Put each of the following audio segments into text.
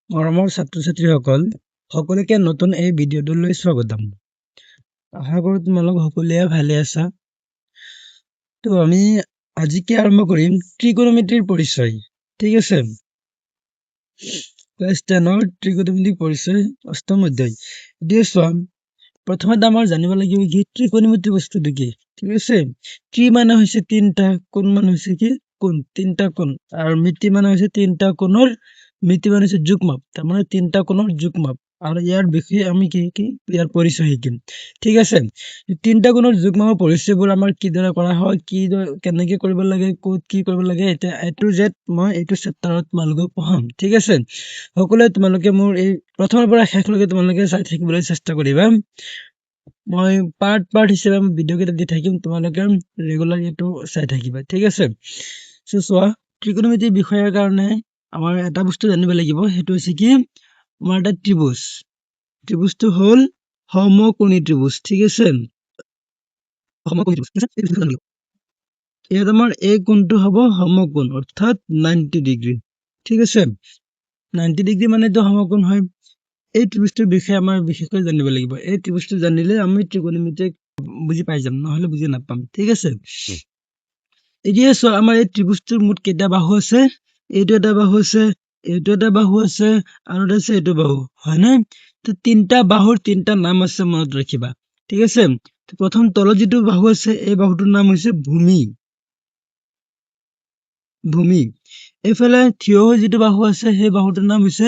মৰমৰ ছাত্ৰ-ছাত্ৰীসকল, সকলোকে নতুন এই ভিডিঅ'টোলৈ স্বাগতম। আশা কৰোঁ তোমালোক সকলোৱে ভালে আছা। আমি আজিকে আৰম্ভ কৰিম ত্ৰিকোণমিতিৰ পৰিচয়। ঠিক আছে, ক্লাছ 10ৰ ত্ৰিকোণমিতিৰ পৰিচয় অষ্টম অধ্যায়। এতিয়া চোৱা, প্ৰথমতে আমাৰ জানিব লাগিব কি ত্ৰিকোণমিতি বস্তুটো কি। ঠিক আছে, ত্ৰি মানে হৈছে তিনিটা, কোণ মানে হৈছে কি কোণ, তিনিটা কোণ, আৰু মিতি মানে হৈছে তিনিটা কোণৰ মিতি মানে হৈছে যুগ্মাপ, তাৰমানে তিনিটা কোণৰ যুগ্মাপ। আৰু ইয়াৰ বিষয়ে আমি কি ইয়াৰ পৰিচয় শিকিম। ঠিক আছে, তিনিটা কোণৰ যুগ্মাপৰ পৰিচয়বোৰ আমাৰ কিদৰে কৰা হয়, কেনেকে কৰিব লাগে, ক'ত কি কৰিব লাগে, এতিয়া A to Z মই এইটো চেপ্টাৰত তোমালোকক পঢ়াম। ঠিক আছে, সকলোৱে তোমালোকে মোৰ এই প্ৰথমৰ পৰা শেষলৈকে তোমালোকে চাই থাকিবলৈ চেষ্টা কৰিবা। মই পাৰ্ট হিচাপে ভিডিঅ' কেইটা দি থাকিম, তোমালোকে ৰেগুলাৰ এইটো চাই থাকিবা। ঠিক আছে, চোৱা, ত্ৰিকোণমিতিৰ বিষয়ৰ কাৰণে আমাৰ এটা বস্তু জানিব লাগিব, সেইটো হৈছে কি আমাৰ এটা ত্ৰিভুজ। ত্ৰিভুজটো হ'ল সমকোণী ত্ৰিভুজ। ঠিক আছে, সমকোণী ত্ৰিভুজ। ইয়াত আমাৰ এই কোণটো হ'ব সমকোণ, অৰ্থাৎ 90 ডিগ্ৰী। ঠিক আছে, 90 ডিগ্ৰী মানে এইটো সমকোণ হয়। এই ত্ৰিভুজটোৰ বিষয়ে আমাৰ বিশেষকৈ জানিব লাগিব। এই ত্ৰিভুজটো জানিলে আমি ত্ৰিকোণমিতি বুজি পাই যাম, নহলে বুজি নাপাম। ঠিক আছে, এতিয়া চোৱা, আমাৰ এই ত্ৰিভুজটোৰ মুঠ কেইটা বাহু আছে? এইটো এটা বাহু আছে, এইটো এটা বাহু আছে, আৰু এটা আছে এইটো বাহু, হয় নে? তো তিনিটা বাহুৰ তিনিটা নাম আছে, মনত ৰাখিবা। ঠিক আছে, প্ৰথম তলত যিটো বাহু আছে, এই বাহুটোৰ নাম হৈছে ভূমি। ভূমি। এইফালে থিয় হৈ যিটো বাহু আছে, সেই বাহুটোৰ নাম হৈছে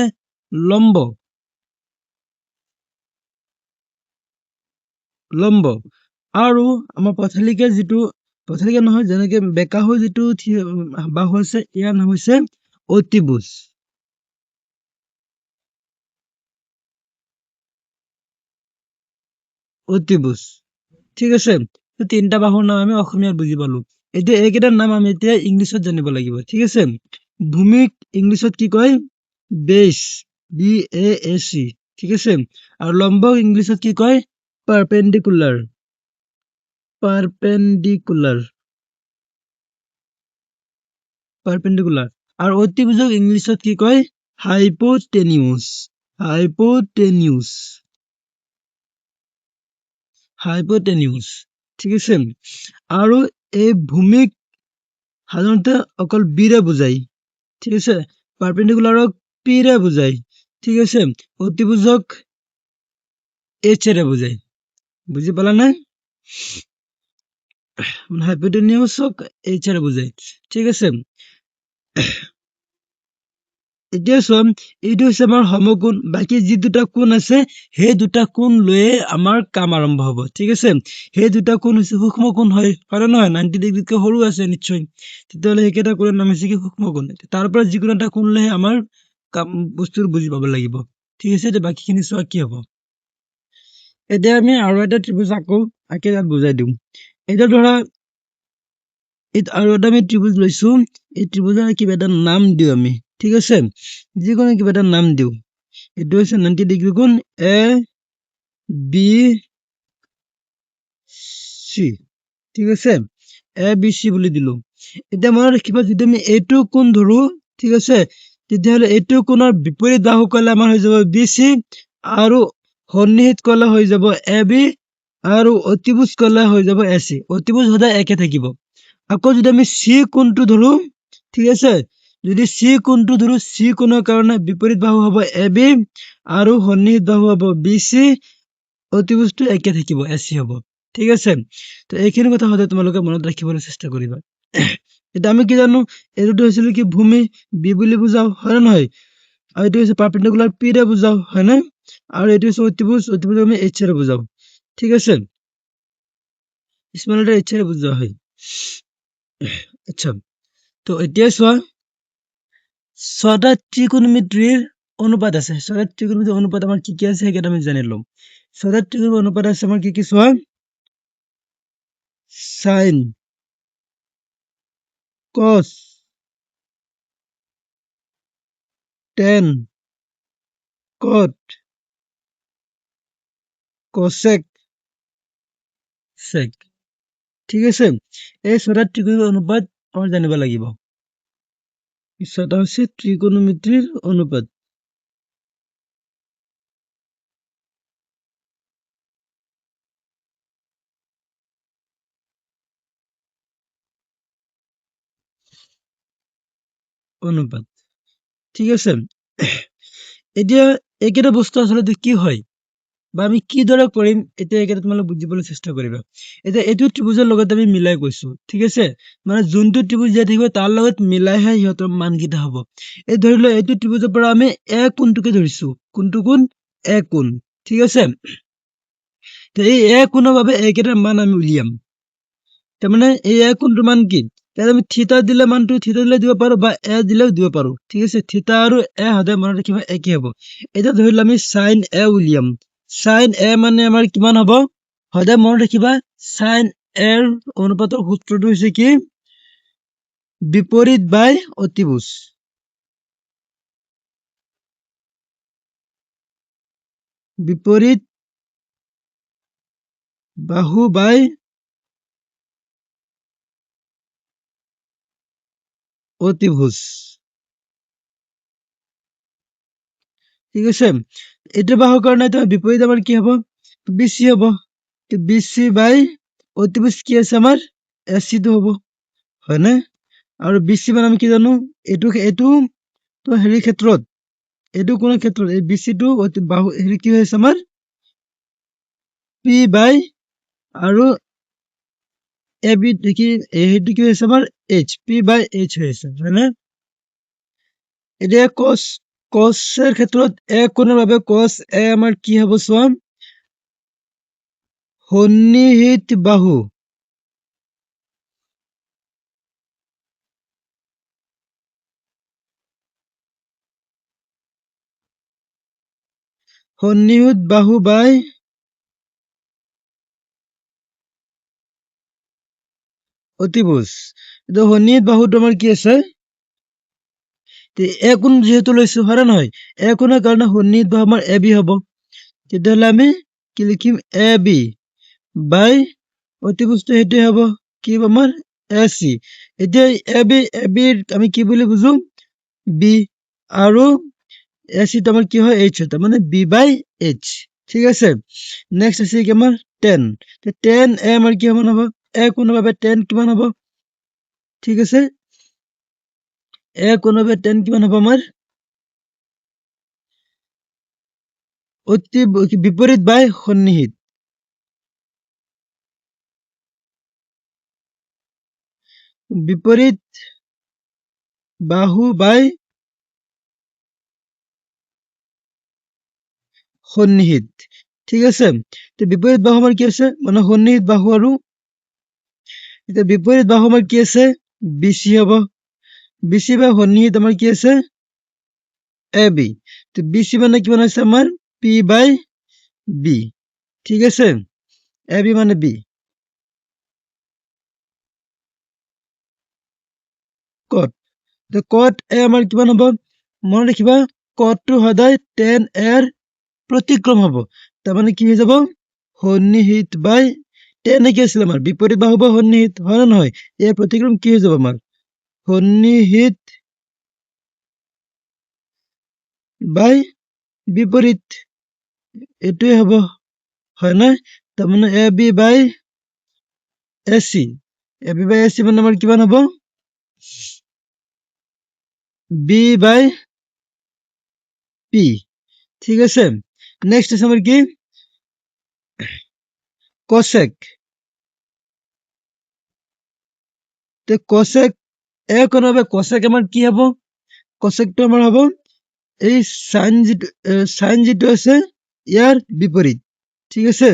লম্ব। লম্ব। আৰু আমাৰ পথালিকা নহয়, যেনেকে বেকা হৈ যিটো বাহু আছে, ইয়াৰ নাম হৈছে অতিভুজ। অতিভুজ। ঠিক আছে, তিনিটা বাহুৰ নাম আমি অসমীয়াত বুজি পালো। এতিয়া এইকেইটাৰ নাম আমি এতিয়া ইংলিছত জানিব লাগিব। ঠিক আছে, ভূমিক ইংলিছত কি কয়? বেছ, BASE। ঠিক আছে, আৰু লম্বক ইংলিছত কি কয়? পাৰপেণ্ডিকুলাৰ। পাৰপেণ্ডিকুলাৰ। আৰু অতিভুজক ইংলিছত কি কয়? হাইপোটেনিউজ। হাইপোটেনিউজ। ঠিক আছে, আৰু এই ভূমিক সাধাৰণতে অকল বিৰে বুজায়। ঠিক আছে, পাৰপেণ্ডিকুলাৰক পিৰে বুজায়। ঠিক আছে, অতিভুজক এইচেৰে বুজায়। বুজি পালা নে? হাইপোটেনিউজক এইচেৰে বুজায়। ঠিক আছে, এতিয়া চোৱা, এইটো হৈছে আমাৰ সমকোণ। বাকী যি দুটা কোণ আছে, সেই দুটা কোণ লৈয়ে আমাৰ কাম আৰম্ভ হব। ঠিক আছে, সেই দুটা কোণ হৈছে সূক্ষ্ম কোণ, হয় নে নহয়? 90 ডিগ্ৰীতকৈ সৰু আছে নিশ্চয়, তেতিয়াহ'লে সেইকেইটা কোণৰ নাম হৈছে কি? সূক্ষ্ম কোণ। তাৰ পৰা যিকোনো এটা কোণ লৈহে আমাৰ কাম বস্তুৰ বুজি পাব লাগিব। ঠিক আছে, এতিয়া বাকীখিনি চোৱা কি হব। এতিয়া আমি আৰু এটা ত্ৰিভুজ আঁকি তাত বুজাই দিওঁ। এতিয়া ধৰা, আৰু এটা আমি ত্ৰিভুজ লৈছো, এই ত্ৰিভুজৰ কিবা এটা নাম দিওঁ আমি। ঠিক আছে, যিকোনো কিবা এটা নাম দিওঁ। এইটো হৈছে 90 ডিগ্ৰী কোণ ABC। ঠিক আছে, ABC বুলি দিলো। এতিয়া মনত ৰাখিবা, যদি আমি এইটো কোণ ধৰো, ঠিক আছে, তেতিয়াহ'লে এইটো কোণৰ বিপৰীত বাহু কলে আমাৰ হৈ যাব BC, আৰু সন্নিহিত কলে হৈ যাব AB, আৰু অতিভুজ কলে হৈ যাব AC। অতিভুজ সদায় একে থাকিব। আকৌ যদি আমি C কোণটো ধৰো, ঠিক আছে, যদি C কোণটো ধৰো, C কোণৰ কাৰণে বিপৰীত বাহু হব AB, আৰু সন্নিহিত বাহু হব BC, অতিভুজটো একে থাকিব, AC হব। ঠিক আছে, তো এইখিনি কথা সদায় তোমালোকে মনত ৰাখিবলৈ চেষ্টা কৰিবা। এতিয়া আমি কি জানো, এইটো হৈছিল কি ভূমি, B বুলি বুজাও, হয় নে নহয়? আৰু এইটো হৈছে পাৰপেণ্ডিকুলাৰ, P ৰে বুজাও, হয় নে? আৰু এইটো হৈছে অতিভুজ আমি H ৰে বুজাও। ঠিক আছে, স্মল লেটাৰ H ৰে বুজোৱা হয়। আচ্ছা, তো এতিয়া চোৱা, ছটা ত্ৰিকোণমিতিৰ অনুপাত আছে। ছটা ত্ৰিকোণমিতিৰ অনুপাত আমাৰ কি আছে, সেইকেইটা আমি জানি লম। ছটা ত্ৰিকোণমিতিৰ অনুপাত আছে আমাৰ কি চোৱা, সাইন, কস, টেন, কট, কসেক, সেক। ঠিক আছে, এই ছটা ত্ৰিকোণমিতিৰ অনুপাত আমাৰ জানিব লাগিব। ছটা হৈছে ত্ৰিকোণমিতিৰ অনুপাত। অনুপাত। ঠিক আছে, এতিয়া এইকেইটা বস্তু আচলতে কি হয় বা আমি কিদৰে কৰিম, এতিয়া এইকেইটা তোমালোকে বুজিবলৈ চেষ্টা কৰিবা। এতিয়া এইটো ত্ৰিভুজৰ লগত আমি মিলাই কৈছো, ঠিক আছে, মানে যোনটো ত্ৰিভুজ দিয়া থাকিব তাৰ লগত মিলাইহে সিহঁতৰ মানকেইটা হব। এই ধৰি লোৱা এইটো ত্ৰিভুজৰ পৰা আমি এ কোণটোকে ধৰিছো, কোনটো কোণ, এ কোণ, ঠিক আছে। তে এই এ কোণৰ বাবে এইকেইটাৰ মান আমি উলিয়াম। তাৰমানে এই এ কোণটোৰ মান কি, তাত আমি থিতা দিলে মানটো থিতা দিলে দিব পাৰো বা এ দিলেও দিব পাৰো, ঠিক আছে। থিতা আৰু এ সদায় মনত ৰাখিবা একে হব। এতিয়া ধৰি লোৱা আমি চাইন এ উলিয়াম। চাইন এ মানে আমাৰ কিমান হব, সদায় মনত ৰাখিবা চাইন এৰ অনুপাতৰ সূত্ৰটো হৈছে কি, বিপৰীত বাই অতিভুজ। বিপৰীত বাহু বাই অতিভুজ, ঠিক আছে। এইটো বাহুৰ কাৰণে তোমাৰ বিপৰীত আমাৰ কি হব, বিচি হব। বিচি বাই অতিভুজ কি আছে আমাৰ, এচিটো হব, হয়নে? আৰু বিচি মানে আমি কি জানো, এইটো তো হেৰি ক্ষেত্ৰত, এইটো কোন ক্ষেত্ৰত, এই বিচিটো বাহু হেৰি কি হৈ আছে আমাৰ, পি বাই আৰু এ বি কি সেইটো কি হৈছে আমাৰ এইচ, পি বাই এইচ হৈ আছে, হয়নে? এতিয়া কচৰ ক্ষেত্ৰত এ কোণৰ বাবে কচ এ আমাৰ কি হব চোৱা, সন্নিহিত বাহু। সন্নিহিত বাহু বাই অতিভুজ। এইটো সন্নিহিত বাহুটো আমাৰ কি আছে, এ কোণ যিহেতু লৈছো, হয় নে নহয়, এ কোণৰ কাৰণে সন্নিহিত বাহু আমাৰ এ বি হব। তেতিয়াহলে আমি কি লিখিম, এ বি বাই অতিভুজটো সেইটোৱে হব, কি হব আমাৰ এ চি। এতিয়া এ বিৰ আমি কি বুলি বুজো, বি, আৰু এ চিটো আমাৰ কি হয়, এইচ হয়, তাৰমানে বি বাই এইচ, ঠিক আছে। নেক্সট আছে কি আমাৰ টেন। টেন এ আমাৰ কিমান হব, এ কোণৰ বাবে টেন কিমান হব, ঠিক আছে। এ কোণৰ বাবে টেন কিমান হব আমাৰ, অতি বিপৰীত বাই সন্নিহিত। বিপৰীত বাহু বাই সন্নিহিত, ঠিক আছে। বিপৰীত বাহু আমাৰ কি আছে, মানে সন্নিহিত বাহু, আৰু এতিয়া বিপৰীত বাহু আমাৰ কি আছে, বিচি হব। বিচি বা সন্নিহিত আমাৰ কি আছে, এ বি। বিচি মানে কিমান আছে আমাৰ, পি বাই বি, ঠিক আছে। এ বি মানে বি। কট, কট এ আমাৰ কিমান হব, মনত ৰাখিবা কটটো সদায় টেন এৰ প্ৰতিক্ৰম হব। তাৰমানে কি হৈ যাব, সন্নিহিত বাই টেন কি আছিলে আমাৰ, বিপৰীত বাহু বা সন্নিহিত, হয় নে নহয়? ইয়াৰ প্ৰতিক্ৰম কি হৈ যাব আমাৰ, সন্নিহিত বাই বিপৰীত, এইটোৱে হব, হয় নে? তাৰমানে A B by A C, A B by A C মানে আমাৰ কিমান হব, বি বাই পি, ঠিক আছে। নেক্সট আছে আমাৰ কি, কচেক। কচেক এ কোণৰ বাবে কচেক আমাৰ কি হব, কচেকটো আমাৰ হব এই চাইন যিটো আছে ইয়াৰ বিপৰীত, ঠিক আছে।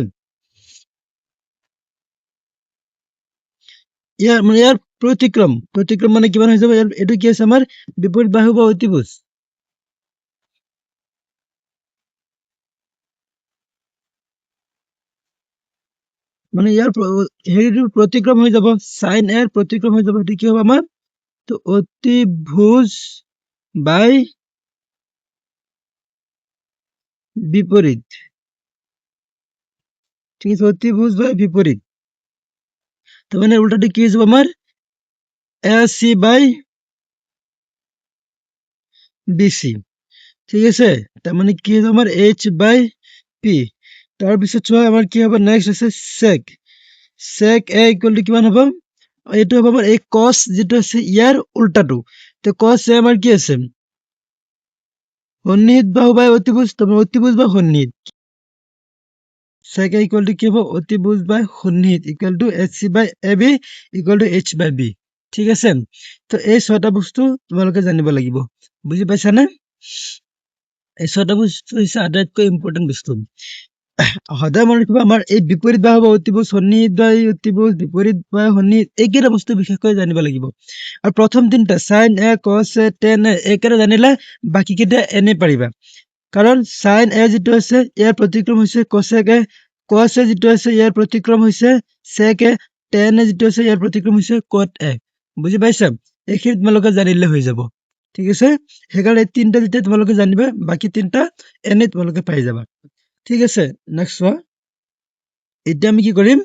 ইয়াৰ প্ৰতিক্ৰম মানে কিমান হৈ যাব, এইটো কি আছে আমাৰ বিপৰীত বাহু বা অতিভুজ। মানে ইয়াৰ হেৰিটো প্ৰতিক্ৰম হৈ যাব, চাইন এৰ প্ৰতিক্ৰম হৈ যাব, সেইটো কি হব আমাৰ, তো অতিভুজ বাই বিপৰীত, ঠিক আছে, অতিভুজ বাই বিপৰীত। তার মানে উল্টাটি কি হয়ে যাবে আমার, এ সি বাই বিসি, ঠিক আছে। তার মানে কি হয়ে যাবে আমার এইচ বাই পি। তাৰপিছত চোৱা আমাৰ কি হ'ব, নেক্সট আছে sec। sec a equal to কিমান হ'ব, এইটো হ'ব আমাৰ এই cos যিটো আছে ইয়াৰ উল্টাটো, তো cos a আমার কি আছে সন্নিহিত বাহু বাই অতিভুজ, তারপর অতিভুজ বা সন্নিহিত sec a ইকুয়াল টু কি হবো অতিভুজ বাই সন্নিহিত equal to HC by AB equal to H by B। ঠিক আছে, তো এই ছয়টা বস্তু তোমালোকে জানিব লাগিব, বুজি পাইছানে? এই ছয়টা বস্তু হৈছে আটাইতকৈ ইম্পৰ্টেণ্ট বস্তু। সদায় মনত ৰাখিবা আমাৰ এই বিপৰীত বাহু বা অতিভুজ সন্নিহিত বা অতিভুজ বিপৰীত বা সন্নিহিত এইকেইটা বস্তু বিশেষকৈ জানিব লাগিব। আৰু প্ৰথম তিনিটা sin a cos a tan a এইকেইটা জানিলে বাকী কেইটা এনে পাৰিবা, কাৰণ sin a যিটো আছে ইয়াৰ প্ৰতিক্ৰম হৈছে cosec a, cos a যিটো আছে ইয়াৰ প্ৰতিক্ৰম হৈছে sec a, tan a যিটো আছে ইয়াৰ প্ৰতিক্ৰম হৈছে cot a। বুজি পাইছা? এইখিনি তোমালোকে জানিলে হৈ যাব। ঠিক আছে, সেইকাৰণে এই তিনিটা যেতিয়া তোমালোকে জানিবা বাকী তিনিটা এনে তোমালোকে পাই যাবা। ঠিক আছে, নেক্সট চোৱা। এতিয়া আমি কি কৰিম,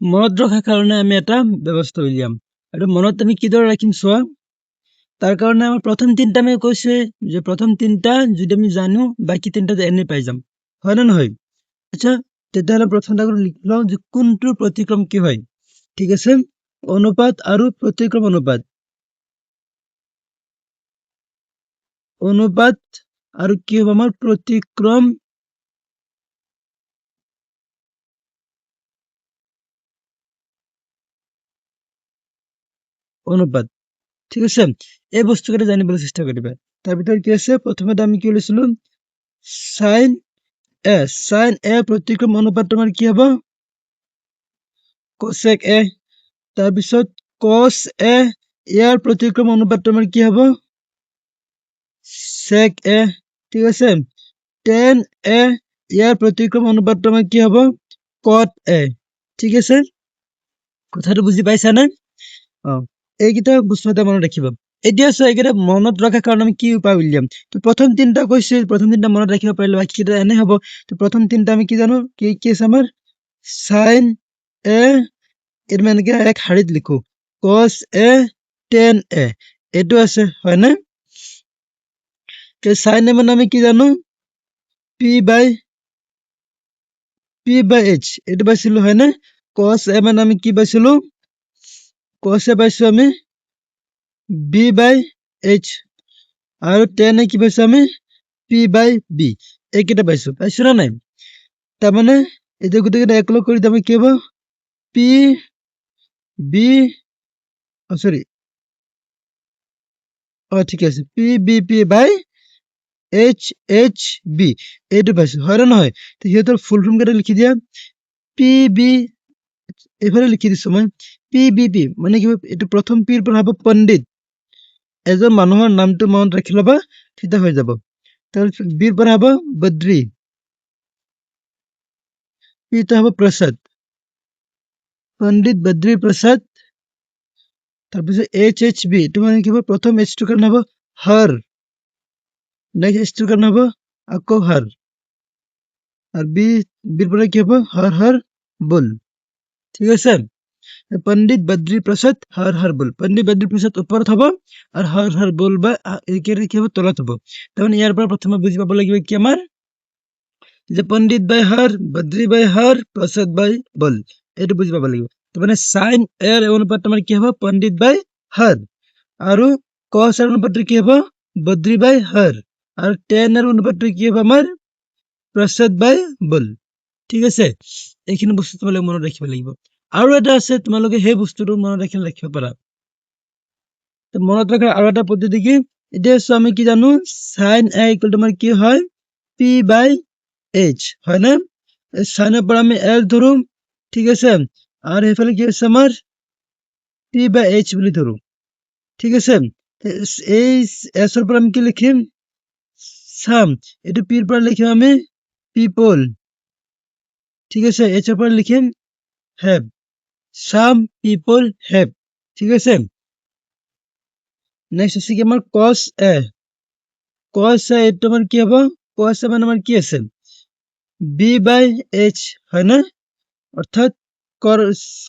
মনত ৰখাৰ কাৰণে আমি এটা ব্যৱস্থা উলিয়াম। আৰু মনত আমি কিদৰে ৰাখিম চোৱা। তাৰ কাৰণে আমাৰ প্ৰথম তিনিটা আমি কৈছোৱে যে প্ৰথম তিনিটা যদি আমি জানো বাকী তিনিটা এনে পাই যাম, হয় নে নহয়? আচ্ছা, তেতিয়াহ'লে প্ৰথম লিখি লওঁ যে কোনটোৰ প্ৰতিক্ৰম কি হয়। ঠিক আছে, অনুপাত আৰু প্ৰতিক্ৰম অনুপাত, অনুপাত আৰু কি হ'ব আমাৰ প্ৰতিক্ৰম অনুপাত। ঠিক আছে, এই বস্তুকেইটা জানিবলৈ চেষ্টা কৰিবা। তাৰ ভিতৰত কি আছে, প্ৰথমতে আমি কি লৈছিলো sin a, sin a প্ৰতিক্ৰম অনুপাত তোমাৰ কি হ'ব cosec a। তাৰপিছত cos a ইয়াৰ প্ৰতিক্ৰম অনুপাত তোমাৰ কি হ'ব sec a। ঠিক আছে, tan a ইয়াৰ প্ৰতিক্ৰম অনুপাত তোমাৰ কি হ'ব cot a। ঠিক আছে, কথাটো বুজি পাইছানে? এইকেইটা বস্তু এটা মনত ৰাখিবা। এতিয়া চোৱা, এইকেইটা মনত ৰখাৰ কাৰণে আমি কি উপায় উলিয়াম। তো প্ৰথম তিনিটা কৈছে, প্ৰথম তিনিটা মনত ৰাখিব পাৰিলে বাকী কেইটা এনে হ'ব। তো প্ৰথম তিনিটা আমি কি জানো, কি কি আছে আমাৰ sin a, এইটো মানে এনেকে এক শাৰীত লিখো cos a tan a, এইটো আছে হয়নে? sin a মানে আমি কি জানো p বাই h, এইটো পাইছিলো হয়নে? cos a মানে আমি কি পাইছিলো, cos a পাইছো আমি b বাই h, আৰু tan a কি পাইছো আমি p বাই b, এইকেইটা পাইছো, পাইছো না নাই? তাৰমানে এতিয়া গোটেইকেইটা একলগ কৰি আমি কি হ'ব p b, সৰি ঠিক আছে, p b p বাই h h b, এইটো পাইছো হয় নে নহয়? তো সিহঁতৰ ফুল ফৰ্ম কেইটা লিখি দিয়া, p b এইফালে লিখি দিছো মই, p b p মানে কি, এইটো প্ৰথম p ৰ পৰা হ'ব পণ্ডিত, এজন মানুহৰ নামটো মনত ৰাখি ল'বা, তেতিয়া হৈ যাব। তাৰপিছত b ৰ পৰা হ'ব বদ্ৰী, p টো হ'ব প্ৰসাদ, পণ্ডিত বদ্ৰী প্ৰসাদ। তাৰপিছত h h b, এইটো মানে কি হ'ব, প্ৰথম h টোৰ কাৰণে হ'ব হৰ, নেক্সট h টোৰ কাৰণে হ'ব আকৌ হৰ, আৰু b ৰ পৰা কি হ'ব হৰ হৰ বল। ঠিক আছে, পণ্ডিত বদ্ৰী প্ৰসাদ হৰ হৰ বল, পণ্ডিত বদ্ৰী প্ৰসাদ ওপৰত হ'ব আৰু হৰ হৰ বল বা এইকেইটা কি হ'ব তলত হ'ব। তাৰমানে ইয়াৰ পৰা প্ৰথমে বুজি পাব লাগিব কি আমাৰ যে পণ্ডিত বাই হৰ, বদ্ৰী বাই হৰ, প্ৰসাদ বাই বল, এইটো বুজি পাব লাগিব। তাৰমানে sin a ৰ অনুপাত তোমাৰ কি হ'ব পণ্ডিত বাই হৰ, আৰু cos ৰ অনুপাতটো কি হ'ব বদ্ৰী বাই হৰ, আৰু tan ৰ অনুপাতটো কি হ'ব আমাৰ প্ৰসাদ বাই বল। ঠিক আছে, এইখিনি বস্তু তোমালোকে মনত ৰাখিব লাগিব। আৰু এটা আছে, তোমালোকে সেই বস্তুটো মনত ৰাখিব পাৰা। তো মনত ৰখাৰ আৰু এটা পদ্ধতি কি, এতিয়া চোৱা আমি কি জানো sin a ইকুৱেল তোমাৰ কি হয় p বাই h, হয় না? sin ৰ পৰা আমি s ধৰো, ঠিক আছে, আৰু সেইফালে কি আছে আমাৰ p বাই h বুলি ধৰো। ঠিক আছে, এই s ৰ পৰা আমি কি লিখিম চাম, এইটো p ৰ পৰা লিখিম আমি পিপল। ঠিক আছে, h ৰ পৰা লিখিম হেভ, some people have। ঠিক আছে, নেক্সট আছে কি আমাৰ cos a, cos a এইটো আমাৰ কি হ'ব, cos a মানে আমাৰ কি আছে b বাই h, হয় না? অৰ্থাৎ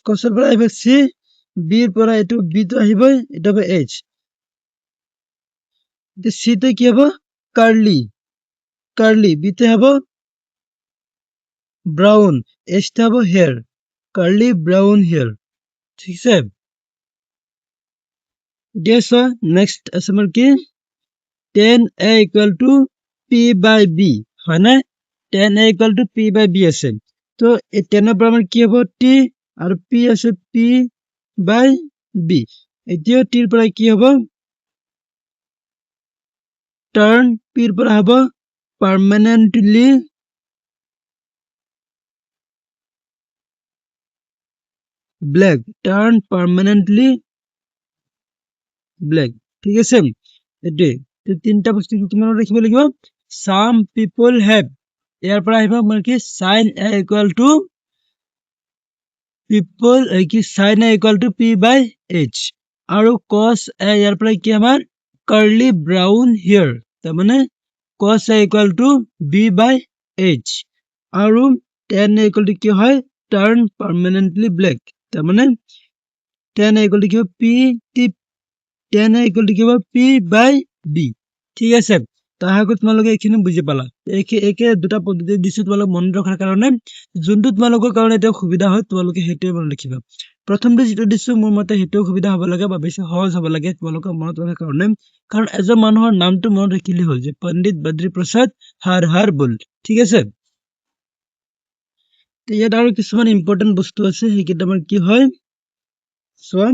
cos ৰ পৰা আহিব c, b ৰ পৰা এইটো b টো আহিবই, এইটো হ'ব h, c টো কি হ'ব কাৰ্লি, কাৰ্লি, b টো হ'ব ব্ৰাউন, h টো হ'ব হেয়াৰ, কাৰ্লি ব্ৰাউন হেয়াৰ। ঠিক আছে, এতিয়া চোৱা নেক্সট আছে আমাৰ কি tan a equal to p by b হয় না tan a equal to p by b আছে তো এই tan ৰ পৰা আমাৰ কি হ'ব t আৰু p আছে p by b এতিয়া t ৰ পৰা কি হ'ব turn p ৰ পৰা হ'ব permanently black turn permanently black ঠিক আছে এটোৱে তো তিনটা বস্তু কি মনত ৰাখিব লাগিব some people have ইয়াৰ পৰা আহিব মানে কি sin a equal to people কি sin a equal to p by h আৰু cos a ইয়াৰ পৰা কি আমাৰ curly brown hair তাৰ মানে cos a equal to b by h আৰু tan a equal to কি হয় turn permanently black তাৰ মানে tan a equal to কি হ'ব p tan a equal to কি হ'ব p by b ঠিক আছে তাহাকো তোমালোকে এইখিনি বুজি পালা একে দুটা পদ্ধতি দিছো তোমালোক মনত ৰখাৰ কাৰণে যোনটো তোমালোকৰ কাৰণে এটা সুবিধা হয় তোমালোকে হেতুৱে মনত ৰাখিবা প্ৰথমতে যেটো দিছো মোৰ মতে হেতু সুবিধা হ'ব লাগে বা বেছি সহজ হ'ব লাগে তোমালোকৰ মনত ৰখাৰ কাৰণে কাৰণ এজন মানুহৰ নামটো মনত ৰাখিলে হ'ল যে পণ্ডিত বদ্ৰী প্ৰসাদ হৰ বল ঠিক আছে ইয়াত আৰু কিছুমান ইম্পৰ্টেন্ট বস্তু আছে সেইকেইটা আমাৰ কি হয় চোৱা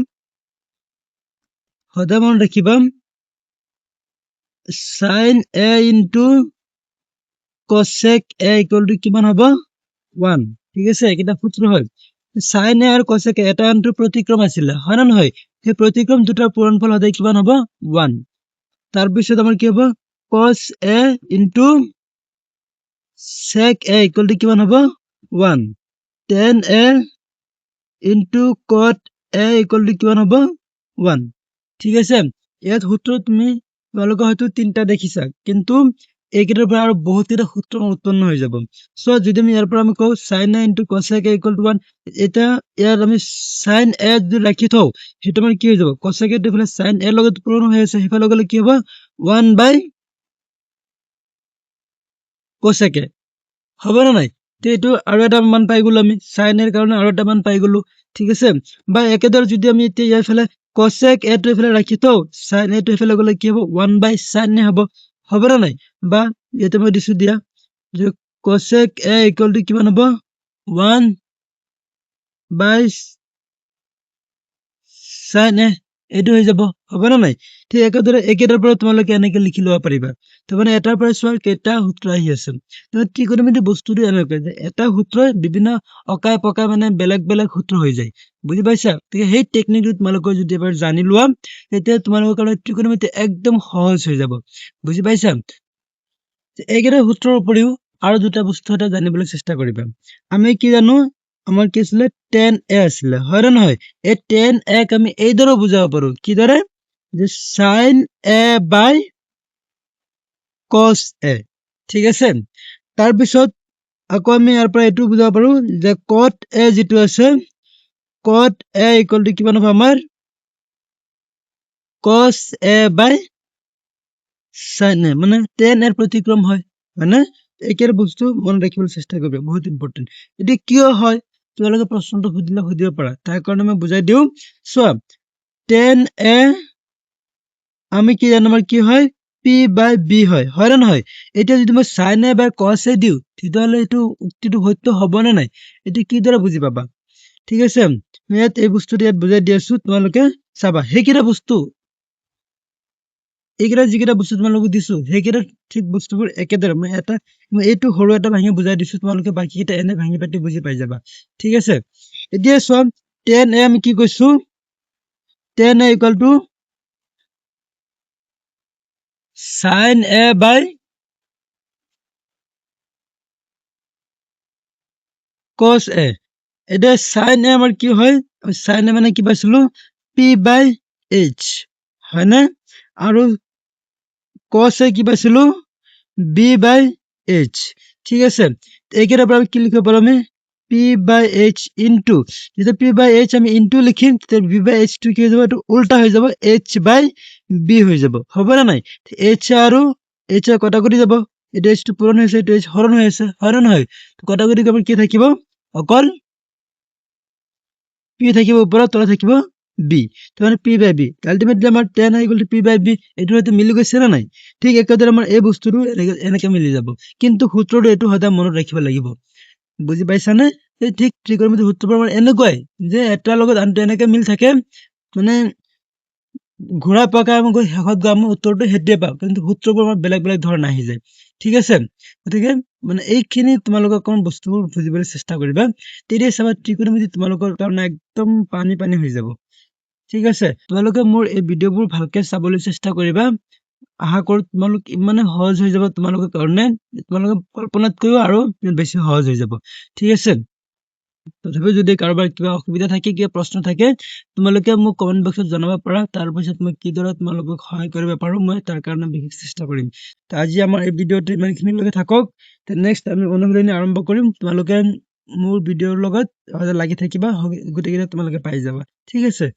সদায় মনত ৰাখিবা sin a into cosec a equal to কিমান হ'ব 1 ঠিক আছে এটা সূত্র হয় sin a আৰু cosec a এটা আনটো প্ৰতিক্ৰম আছিল হয় না নহয় সেই প্ৰতিক্ৰম দুটাৰ পূৰণফল সদায় কিমান হ'ব 1 তাৰ পিছত আমাৰ কি হ'ব cos a into sec a equal to কিমান হ'ব 1 tan a into cot a equal to কিমান হ'ব 1 ঠিক আছে ইয়াত সূত্র তুমি তোমালোকে হয়তো তিনটা দেখিছা কিন্তু এইকেইটাৰ পৰা আৰু বহুত কেইটা সূত্ৰ উৎপন্ন হৈ যাব সো যদি আমি ইয়াৰ পৰা আমি কওঁ sin a into cosec a equal to 1 এটা ইয়াত আমি sin a যদি ৰাখি থওঁ সেইটো মানে কি হৈ যাব cosec a টো sin a লগত পূৰণ হৈ আছে সেইফালে গ'লে কি হ'ব 1 by cosec a হ'ব না নাই তে এইটো আৰু এটা মান পাই গলো আমি sin a ৰ কাৰণে আৰু এটা মান পাই গলো ঠিক আছে বা একেদৰে যদি আমি এতিয়া ইয়াৰ ফালে cosec a টো এফালে ৰাখি থওঁ sin a টো এফালে গ'লে কি হ'ব 1 by sin a হ'ব না নাই বা ইয়াতে মই দিছো দিয়া যে cosec a equal to কিমান হ'ব 1 by sin a এইটো হৈ যাব হ'ব না নাই ঠিক একেদৰে একেটাৰ পৰা তোমালোকে এনেকে লিখি ল'ব পাৰিবা তো মানে এটাৰ পৰা চোৱাৰ কেইটা সূত্ৰ আহি আছে তো ত্ৰিকোণমিতি বস্তুটো এনেকুৱা যে এটা সূত্ৰই বিভিন্ন অকাই পকাই মানে বেলেগ বেলেগ সূত্ৰ হৈ যায় বুজি পাইছা ঠিক সেই টেকনিকটো তোমালোকে যদি এবাৰ জানি লোৱা তেতিয়া তোমালোকৰ কাৰণে ত্ৰিকোণমিতি একদম সহজ হৈ যাব বুজি পাইছা এইকেইটা সূত্ৰৰ উপৰিও আৰু দুটা বস্তু এটা জানিবলৈ চেষ্টা কৰিবা আমি কি জানো আমাৰ কি আছিলে tan a আছিলে হয় না নহয় এই tan a ক আমি এইদৰে বুজাব পাৰো কিদৰে যে sin a by cos a ঠিক আছে তাৰ পিছত আকৌ আমি ইয়াৰ পৰা এইটো বুজাব পাৰো যে cot a যিটো আছে cot a equal to কিমান হ'ব আমাৰ cos a by sin a মানে tan a প্ৰতিক্ৰম হয় মানে একেৰ বস্তু মনত ৰাখিবলৈ চেষ্টা কৰিবা বহুত ইম্পৰ্টেন্ট এতিয়া কিয় হয় তোমালোকে প্ৰশ্নটো সুধিলে সুধিব পাৰা তাৰ কাৰণে মই বুজাই দিওঁ চোৱা tan a আমি কি জানো আমাৰ কি হয় p by b হয় না নহয় এতিয়া যদি মই sin a by cos a দিওঁ তেতিয়াহ'লে এইটো উক্তিটো সত্য হ'ব নে নাই এইটো কিদৰে বুজি পাবা ঠিক আছে মই ইয়াত এই বস্তুটো ইয়াত বুজাই দি আছো তোমালোকে চাবা সেইকেইটা বস্তু এইকেইটা যিকেইটা বস্তু তোমালোকক দিছো সেইকেইটা ঠিক বস্তুবোৰ একেদৰে মই এইটো সৰু এটা ভাঙি বুজাই দিছো তোমালোকে বাকীকেইটা এনে ভাঙি পাতি বুজি পাই যাবা ঠিক আছে এতিয়া চোৱা tan a আমি কি কৈছো tan a equal to sin a by cos a এতিয়া sin a আমাৰ কি হয় sin a মানে কি পাইছিলো p by h হয় না আৰু cos a কি পাইছিলো b by h ঠিক আছে এইকেইটাৰ পৰা কি লিখিব পাৰো আমি p by h into যেতিয়া p by h আমি into লিখিম তেতিয়া b by h টো কি হৈ যাব এইটো উল্টা হৈ যাব h by b হৈ যাব হ'ব না নাই h আৰু h কটাকটি যাব এইটো h টো পূৰণ হৈছে এইটো h হৰণ হৈ আছে হয় না নহয় কটাকটি কি থাকিব অকল p থাকিব ওপৰত তলত থাকিব বি তাৰ মানে পি বাই বি আল্টিমেটলি আমাৰ 10 আহি গ'ল পি বাই বি এইটো হয়তো মিলি গৈছে না নাই ঠিক একেদৰে আমাৰ এই বস্তুটো এনেকে মিলি যাব কিন্তু সূত্ৰটো এইটো সদায় মনত ৰাখিব লাগিব বুজি পাইছানে এই ঠিক ত্ৰিকোণমিতিৰ সূত্ৰবোৰ আমাৰ এনেকুৱাই যে এটাৰ লগত আনটো এনেকে মিল থাকে মানে ঘূৰা পকা আমি গৈ শেষত গৈ আমি উত্তৰটো সেইটোৱে পাওঁ কিন্তু সূত্ৰবোৰ আমাৰ বেলেগ বেলেগ ধৰণৰ আহি যায় ঠিক আছে গতিকে মানে এইখিনি তোমালোকে অকণমান বস্তুবোৰ বুজিবলৈ চেষ্টা কৰিবা তেতিয়া চাবা ত্ৰিকোণমিতি তোমালোকৰ কাৰণে একদম পানী পানী হৈ যাব ঠিক আছে তোমালোকে মোৰ এই ভিডিঅ'বোৰ ভালকে চাবলৈ চেষ্টা কৰিবা আশা কৰো তোমালোক ইমানে সহজ হৈ যাব তোমালোকৰ কাৰণে তোমালোকে কল্পনাতকৈও আৰু বেছি সহজ হৈ যাব ঠিক আছে তথাপিও যদি কাৰোবাৰ কিবা অসুবিধা থাকে কিবা প্ৰশ্ন থাকে তোমালোকে মোক কমেন্ট বক্সত জনাব পাৰা তাৰপিছত মই কিদৰে তোমালোকক সহায় কৰিব পাৰো মই তাৰ কাৰণে বিশেষ চেষ্টা কৰিম তো আজি আমাৰ এই ভিডিঅ'টো ইমানখিনিলৈকে থাকক নেক্সট আমি অনুশীলনী আৰম্ভ কৰিম তোমালোকে মোৰ ভিডিঅ'ৰ লগত লাগি থাকিবা গোটেইকেইটা তোমালোকে পাই যাবা ঠিক আছে